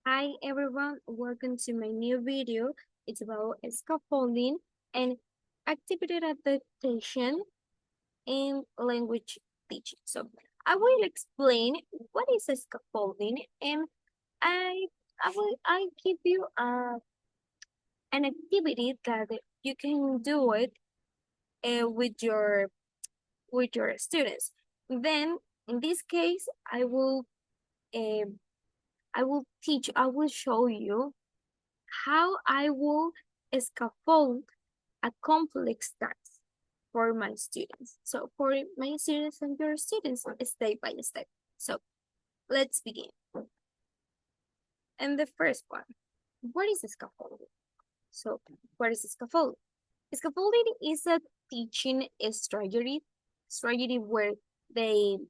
Hi everyone, welcome to my new video. It's about scaffolding and activity adaptation in language teaching. So I will explain what is a scaffolding and I I give you an activity that you can do it with your students. Then in this case uh, I will show you how I will scaffold a complex task for my students. So for my students and your students, step by step. So let's begin. And the first one, what is scaffolding? So what is scaffolding? Scaffolding is a teaching strategy where the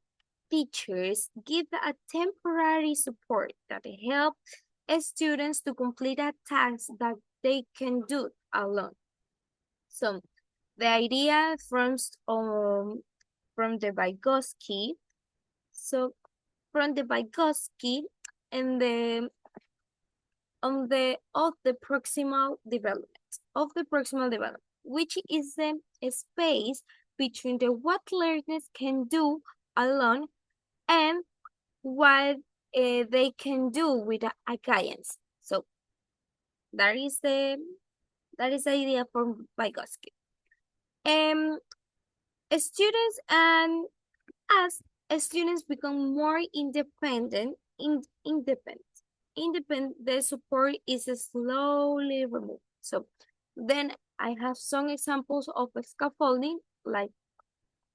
teachers give a temporary support that help students to complete a task that they can do alone. So the idea from the Vygotsky. So from the Vygotsky and the on the of the proximal development, which is the space between the what learners can do alone and what they can do with a guidance. So that is the idea from Vygotsky. Um, students and as students become more independent, the support is slowly removed. So then I have some examples of scaffolding like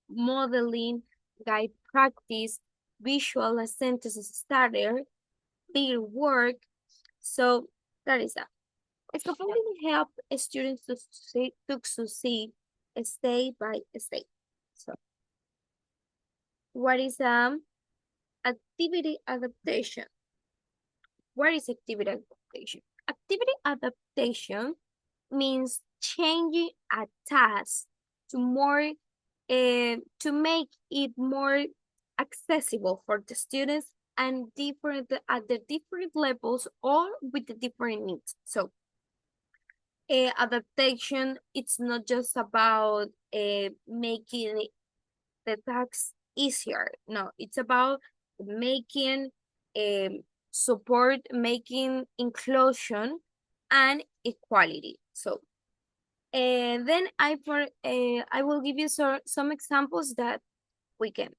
modeling, guide practice, visual sentence starter, peer work. So that is that. Scaffolding help students to succeed step by step. So what is activity adaptation? What is activity adaptation? Activity adaptation means changing a task to more to make it more accessible for the students and different at the different levels or with the different needs. So adaptation, it's not just about making the task easier. No, it's about making um, support, making inclusion and equality. So then I will give you some examples that we can.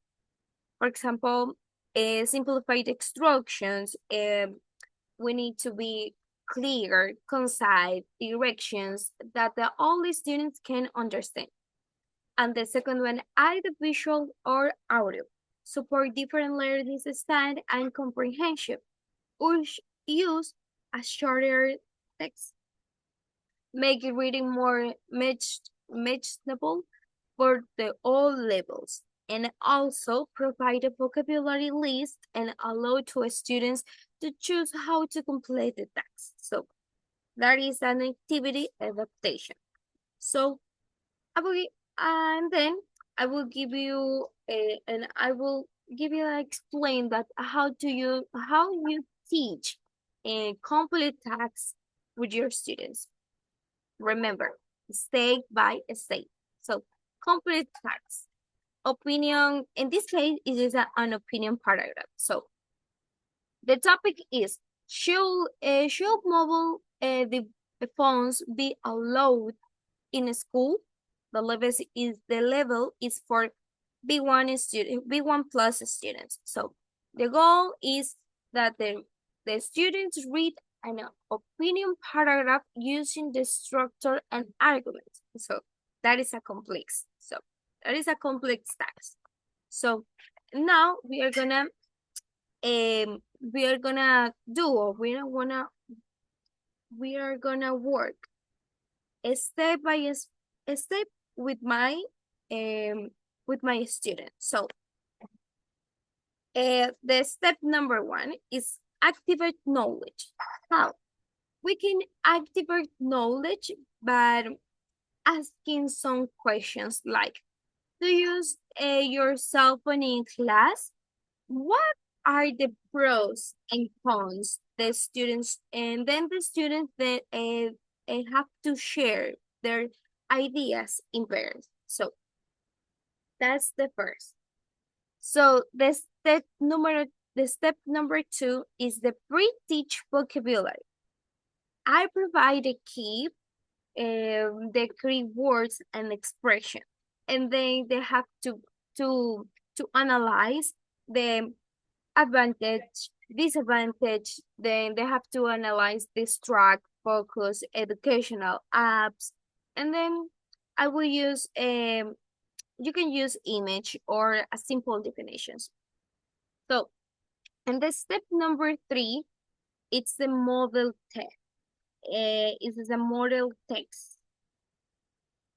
For example, simplified instructions. We need to be clear, concise directions that all the students can understand. And the second one, either visual or audio. Support different learning style and comprehension. Which use a shorter text. Make reading more manageable for the all levels. And also provide a vocabulary list and allow to students to choose how to complete the text. So that is an activity adaptation. So I will, and then I will give you and I will give you explain that how you teach a complete tasks with your students. Remember, step by step. So complete tasks. Opinion in this case it is an opinion paragraph. So the topic is should mobile the phones be allowed in school? The level is for B1 plus students. So the goal is that the students read an opinion paragraph using the structure and argument. So that is a complex. So that is a complex task. So now we are gonna work a step by a step um with my student. So the step number one is activate knowledge. How? We can activate knowledge by asking some questions like, do you use your cell phone in class? What are the pros and cons the students, and then the students that have to share their ideas in pairs. So that's the first. So the step number two is the pre-teach vocabulary. I provide a key, the key words and expression, and then they have to to analyze the advantage, disadvantage. Then they have to analyze distract, focus, educational apps, and then I will use you can use image or a simple definitions. So, and the step number three, it's the model text. It is a model text.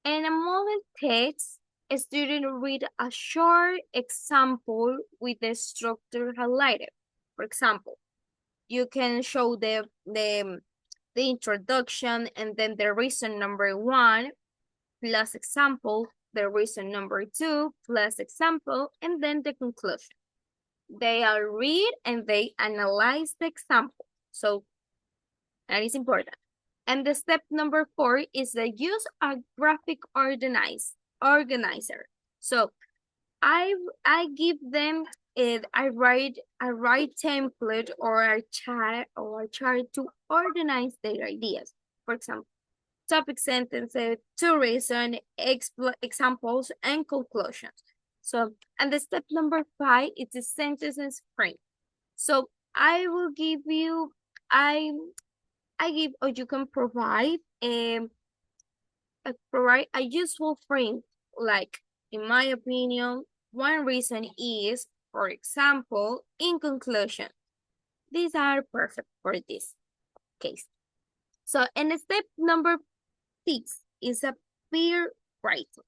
And a model text, a student read a short example with the structure highlighted. For example, you can show the introduction and then the reason number one plus example, the reason number two plus example, and then the conclusion. They are read and they analyze the example. So that is important. And the step number four is the use a graphic organizer. So I give them I write template or a chart to organize their ideas. For example, topic sentences, to reason, examples, and conclusions. So, and the step number five is the sentences frame. So I will give you, I give, or you can provide a useful frame. Like, in my opinion, one reason is, for example, in conclusion. These are perfect for this case. So, and step number six is a peer writing.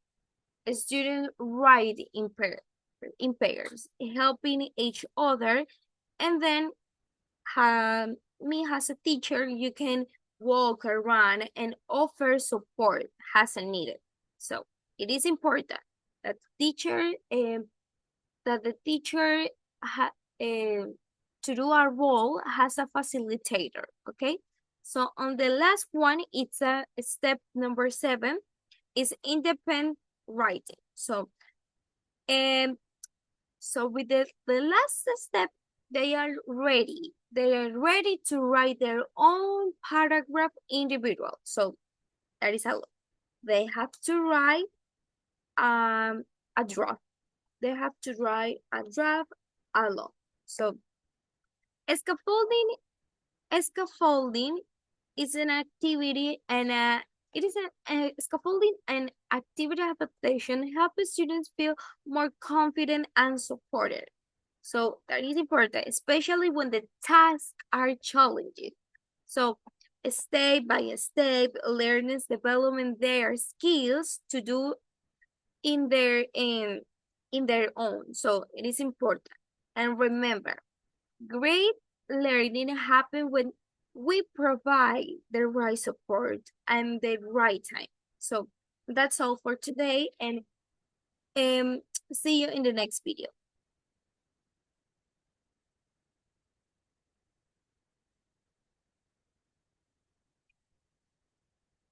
A student write in pairs, helping each other, and then me as a teacher, you can walk around and offer support as needed. So it is important that the teacher to do our role has a facilitator. Okay. So on the last one, it's a step number 7 is independent writing. So so with the last step, they are ready. They are ready to write their own paragraph individual. So that is a lot. They have to write a draft. They have to write a draft alone. So scaffolding is an activity and it is a scaffolding and activity adaptation help students feel more confident and supported. So that is important, especially when the tasks are challenging. So step by step, learners developing their skills to do in their own. So it is important. And remember, great learning happens when we provide the right support and the right time. So that's all for today, and see you in the next video.